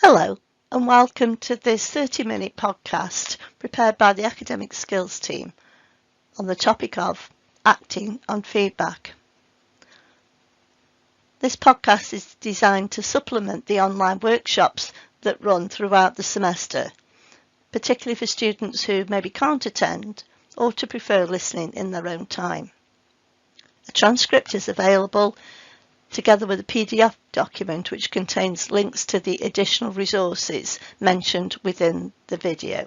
Hello and welcome to this 30-minute podcast prepared by the Academic Skills team on the topic of acting on feedback. This podcast is designed to supplement the online workshops that run throughout the semester, particularly for students who maybe can't attend or to prefer listening in their own time. A transcript is available together with a PDF document which contains links to the additional resources mentioned within the video.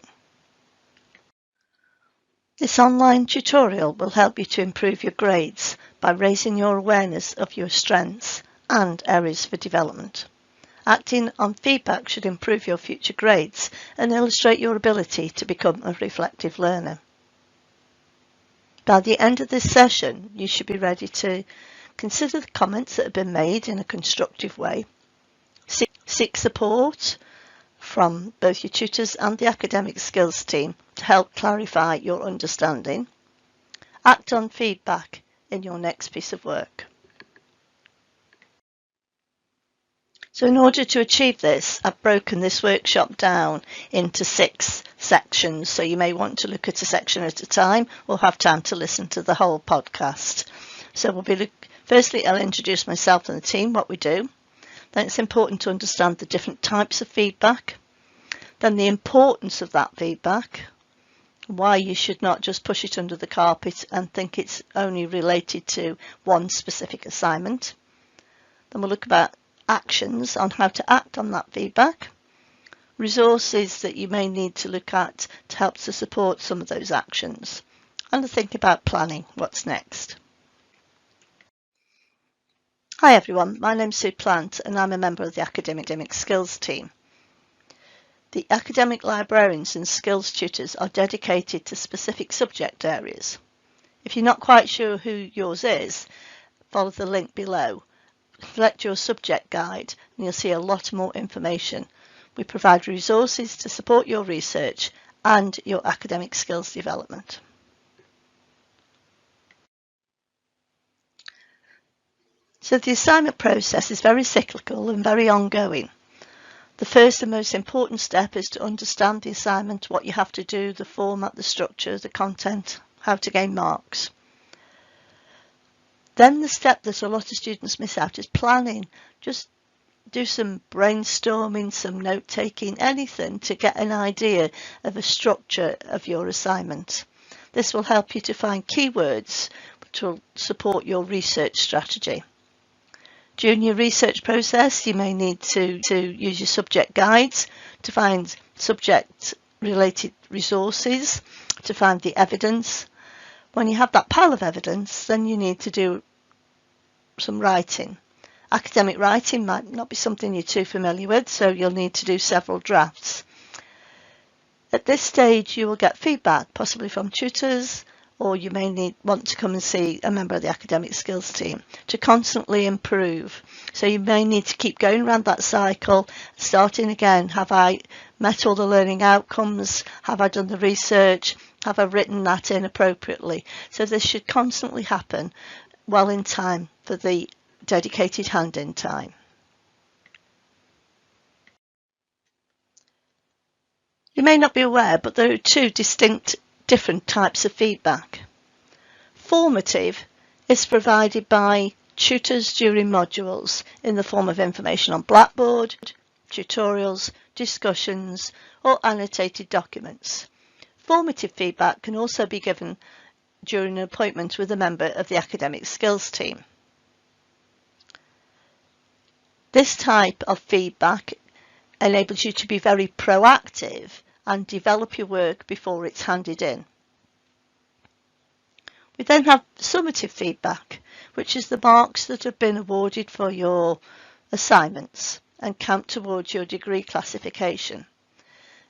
This online tutorial will help you to improve your grades by raising your awareness of your strengths and areas for development. Acting on feedback should improve your future grades and illustrate your ability to become a reflective learner. By the end of this session, you should be ready to consider the comments that have been made in a constructive way, seek support from both your tutors and the academic skills team to help clarify your understanding, act on feedback in your next piece of work. So in order to achieve this, I've broken this workshop down into 6 sections, so you may want to look at a section at a time or have time to listen to the whole podcast. So firstly, I'll introduce myself and the team, what we do. Then it's important to understand the different types of feedback. Then the importance of that feedback, why you should not just push it under the carpet and think it's only related to one specific assignment. Then we'll look about actions on how to act on that feedback, resources that you may need to look at to help to support some of those actions, and to think about planning what's next. Hi everyone, my name's Sue Plant and I'm a member of the Academic Skills team. The academic librarians and skills tutors are dedicated to specific subject areas. If you're not quite sure who yours is, follow the link below. Select your subject guide and you'll see a lot more information. We provide resources to support your research and your academic skills development. So the assignment process is very cyclical and very ongoing. The first and most important step is to understand the assignment, what you have to do, the format, the structure, the content, how to gain marks. Then the step that a lot of students miss out is planning. Just do some brainstorming, some note-taking, anything to get an idea of a structure of your assignment. This will help you to find keywords which will support your research strategy. During your research process, you may need to use your subject guides to find subject-related resources, to find the evidence. When you have that pile of evidence, then you need to do some writing. Academic writing might not be something you're too familiar with, so you'll need to do several drafts. At this stage, you will get feedback, possibly from tutors, or you may want to come and see a member of the academic skills team to constantly improve. So you may need to keep going around that cycle, starting again. Have I met all the learning outcomes? Have I done the research? Have I written that in appropriately? So this should constantly happen well in time for the dedicated hand-in time. You may not be aware, but there are 2 distinct different types of feedback. Formative is provided by tutors during modules in the form of information on Blackboard, tutorials, discussions, or annotated documents. Formative feedback can also be given during an appointment with a member of the academic skills team. This type of feedback enables you to be very proactive and develop your work before it's handed in. We then have summative feedback, which is the marks that have been awarded for your assignments and count towards your degree classification.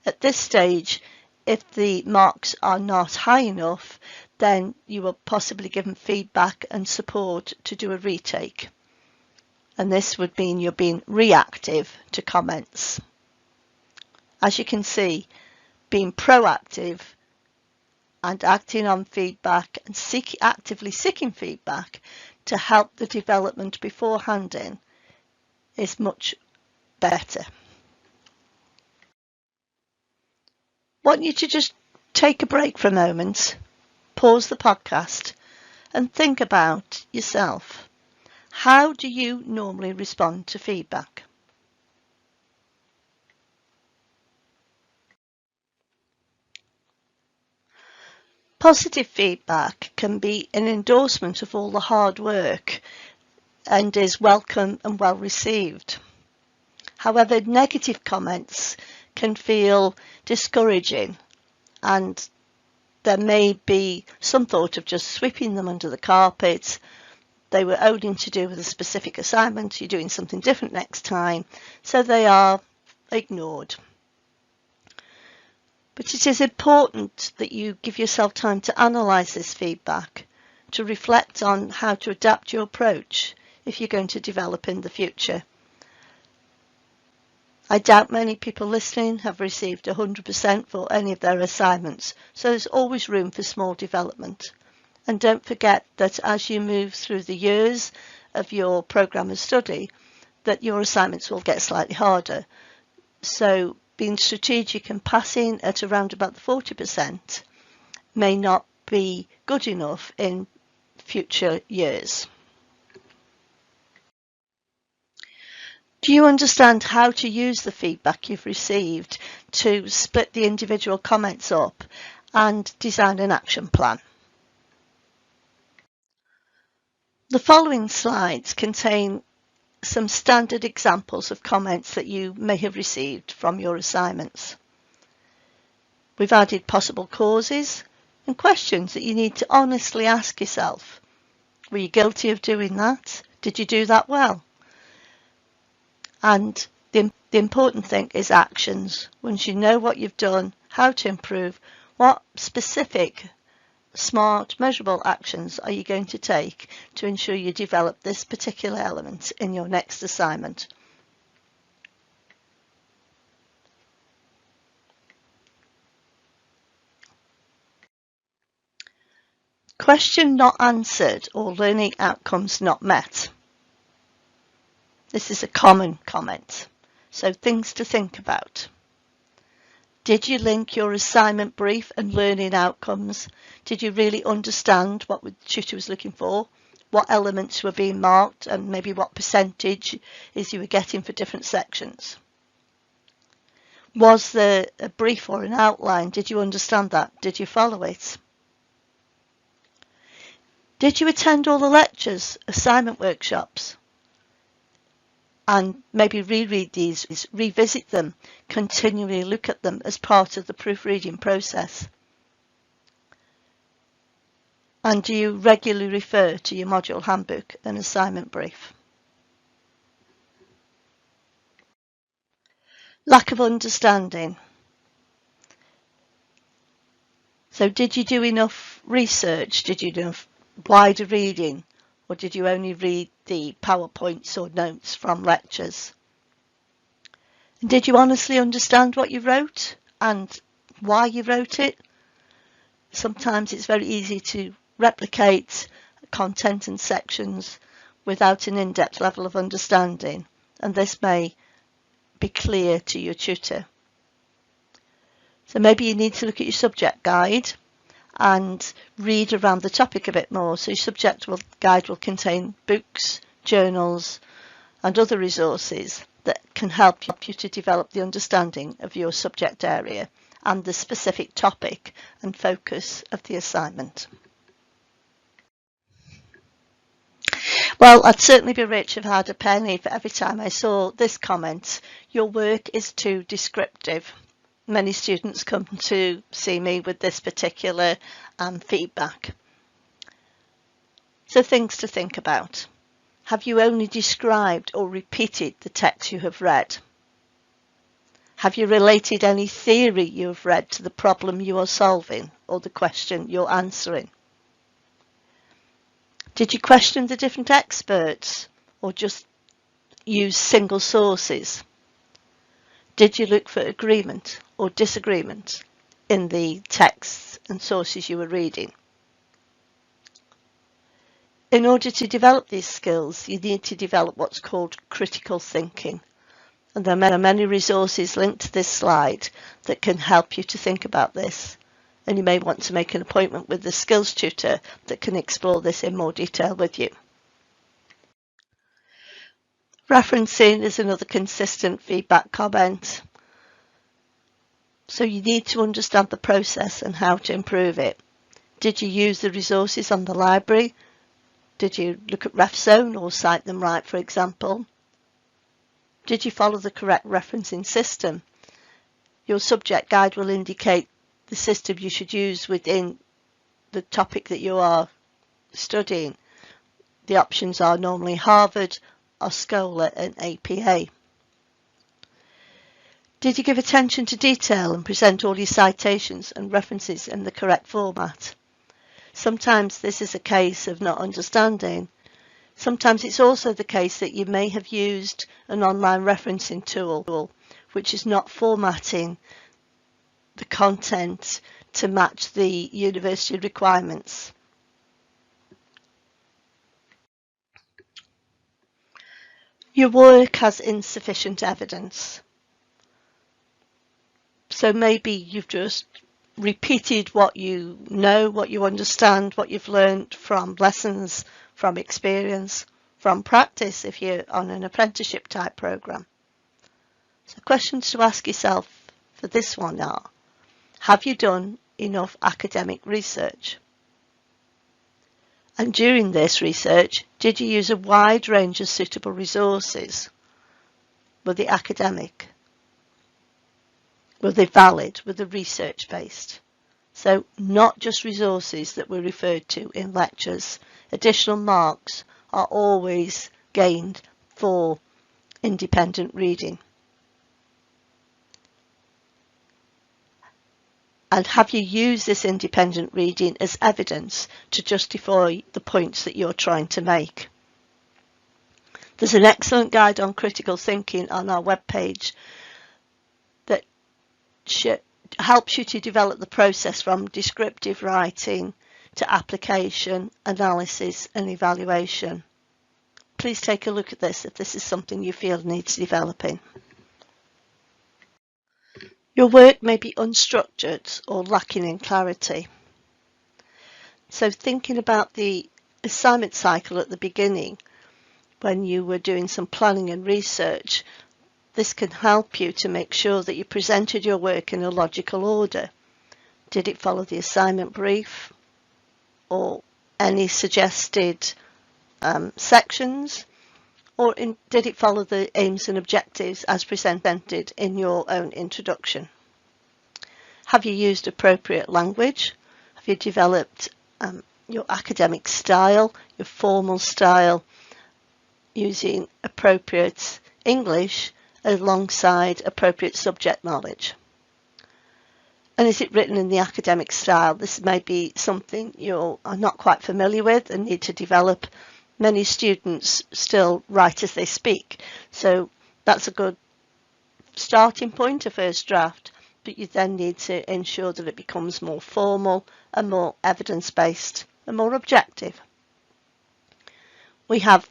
At this stage, if the marks are not high enough, then you will possibly given feedback and support to do a retake. And this would mean you're being reactive to comments. As you can see, being proactive and acting on feedback and actively seeking feedback to help the development before handing is much better. want you to just take a break for a moment, pause the podcast, and think about yourself. How do you normally respond to feedback? Positive feedback can be an endorsement of all the hard work and is welcome and well received. However, negative comments can feel discouraging, and there may be some thought of just sweeping them under the carpet. They were only to do with a specific assignment, you're doing something different next time, so they are ignored. But it is important that you give yourself time to analyse this feedback, to reflect on how to adapt your approach if you're going to develop in the future. I doubt many people listening have received 100% for any of their assignments, so there's always room for small development. And don't forget that as you move through the years of your programme of study, that your assignments will get slightly harder. So being strategic and passing at around about the 40% may not be good enough in future years. Do you understand how to use the feedback you've received to split the individual comments up and design an action plan? The following slides contain some standard examples of comments that you may have received from your assignments. We've added possible causes and questions that you need to honestly ask yourself. Were you guilty of doing that? Did you do that well? And the important thing is actions. Once you know what you've done, how to improve, what specific, smart, measurable actions are you going to take to ensure you develop this particular element in your next assignment? Question not answered or learning outcomes not met. This is a common comment, so things to think about. Did you link your assignment brief and learning outcomes? Did you really understand what the tutor was looking for? What elements were being marked and maybe what percentage is you were getting for different sections? Was there a brief or an outline? Did you understand that? Did you follow it? Did you attend all the lectures, assignment workshops? And maybe reread these, revisit them, continually look at them as part of the proofreading process. And do you regularly refer to your module handbook and assignment brief? Lack of understanding. So did you do enough research? Did you do enough wider reading? Or did you only read the PowerPoints or notes from lectures? And did you honestly understand what you wrote and why you wrote it? Sometimes it's very easy to replicate content and sections without an in-depth level of understanding, and this may be clear to your tutor. So maybe you need to look at your subject guide and read around the topic a bit more. So your subject guide will contain books, journals and other resources that can help you to develop the understanding of your subject area and the specific topic and focus of the assignment. Well, I'd certainly be rich if I had a penny for every time I saw this comment. Your work is too descriptive. Many students come to see me with this particular feedback. So things to think about. Have you only described or repeated the text you have read? Have you related any theory you have read to the problem you are solving or the question you're answering? Did you question the different experts or just use single sources? Did you look for agreement or disagreement in the texts and sources you were reading? In order to develop these skills, you need to develop what's called critical thinking. And there are many resources linked to this slide that can help you to think about this. And you may want to make an appointment with the skills tutor that can explore this in more detail with you. Referencing is another consistent feedback comment. So you need to understand the process and how to improve it. Did you use the resources on the library? Did you look at RefZone or cite them right, for example? Did you follow the correct referencing system? Your subject guide will indicate the system you should use within the topic that you are studying. The options are normally Harvard, Oscola and APA. Did you give attention to detail and present all your citations and references in the correct format? Sometimes this is a case of not understanding. Sometimes it's also the case that you may have used an online referencing tool which is not formatting the content to match the university requirements. Your work has insufficient evidence. So maybe you've just repeated what you know, what you understand, what you've learned from lessons, from experience, from practice if you're on an apprenticeship type programme. So questions to ask yourself for this one are, have you done enough academic research? And during this research, did you use a wide range of suitable resources? Were they academic? Were they valid? Were they research based? So not just resources that were referred to in lectures. Additional marks are always gained for independent reading. And have you used this independent reading as evidence to justify the points that you're trying to make? There's an excellent guide on critical thinking on our webpage that helps you to develop the process from descriptive writing to application, analysis and evaluation. Please take a look at this if this is something you feel needs developing. Your work may be unstructured or lacking in clarity. So thinking about the assignment cycle at the beginning, when you were doing some planning and research, this can help you to make sure that you presented your work in a logical order. Did it follow the assignment brief or any suggested sections? Or did it follow the aims and objectives as presented in your own introduction? Have you used appropriate language? Have you developed your academic style, your formal style, using appropriate English alongside appropriate subject knowledge? And is it written in the academic style? This may be something you are not quite familiar with and need to develop. Many students still write as they speak, so that's a good starting point, a first draft, but you then need to ensure that it becomes more formal and more evidence-based and more objective. We have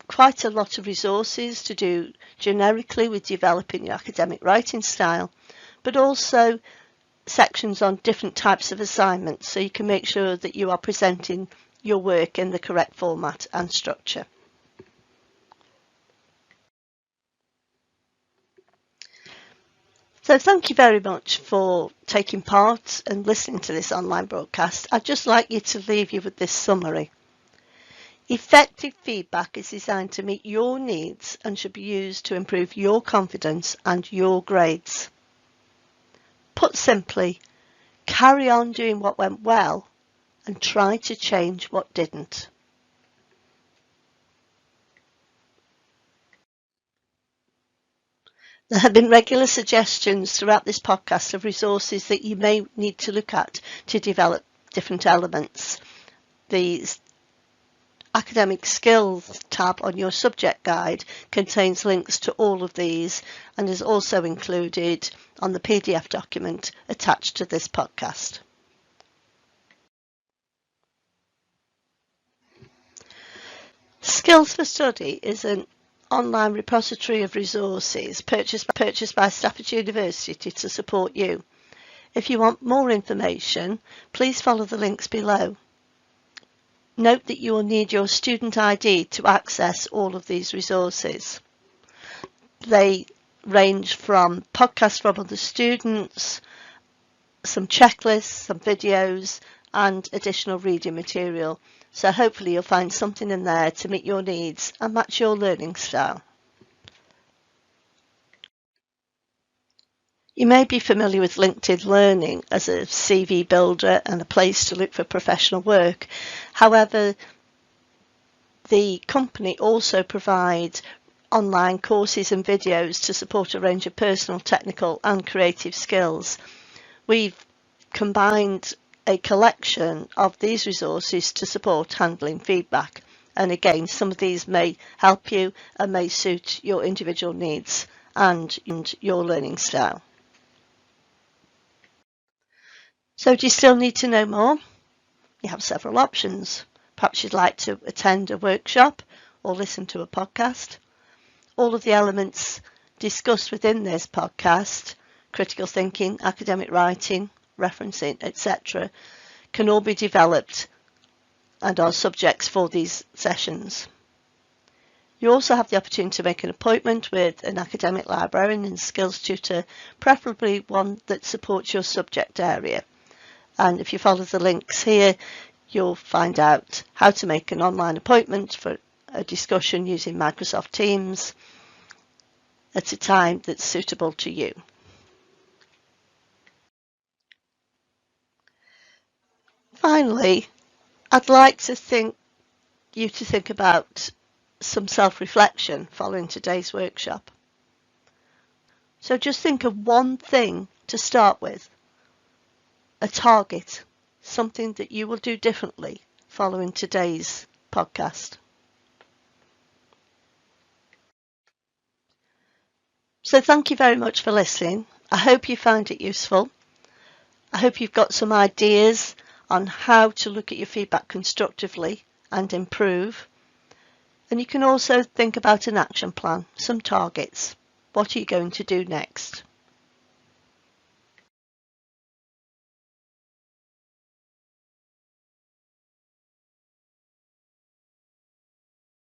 quite a lot of resources to do generically with developing your academic writing style, but also sections on different types of assignments, so you can make sure that you are presenting your work in the correct format and structure. So thank you very much for taking part and listening to this online broadcast. I'd just like you to leave you with this summary. Effective feedback is designed to meet your needs and should be used to improve your confidence and your grades. Put simply, carry on doing what went well and try to change what didn't. There have been regular suggestions throughout this podcast of resources that you may need to look at to develop different elements. The academic skills tab on your subject guide contains links to all of these and is also included on the PDF document attached to this podcast. Skills for Study is an online repository of resources purchased by Stafford University to support you. If you want more information, please follow the links below. Note that you will need your student ID to access all of these resources. They range from podcasts from other students, some checklists, some videos, and additional reading material. So hopefully you'll find something in there to meet your needs and match your learning style. You may be familiar with LinkedIn Learning as a CV builder and a place to look for professional work. However, the company also provides online courses and videos to support a range of personal, technical and creative skills. We've combined a collection of these resources to support handling feedback. And again, some of these may help you and may suit your individual needs and your learning style. So do you still need to know more? You have several options. Perhaps you'd like to attend a workshop or listen to a podcast. All of the elements discussed within this podcast, critical thinking, academic writing, referencing, etc., can all be developed and are subjects for these sessions. You also have the opportunity to make an appointment with an academic librarian and skills tutor, preferably one that supports your subject area. And if you follow the links here, you'll find out how to make an online appointment for a discussion using Microsoft Teams at a time that's suitable to you. Finally, I'd like to think about some self-reflection following today's workshop. So just think of one thing to start with, a target, something that you will do differently following today's podcast. So thank you very much for listening. I hope you found it useful. I hope you've got some ideas on how to look at your feedback constructively and improve. And you can also think about an action plan, some targets. What are you going to do next?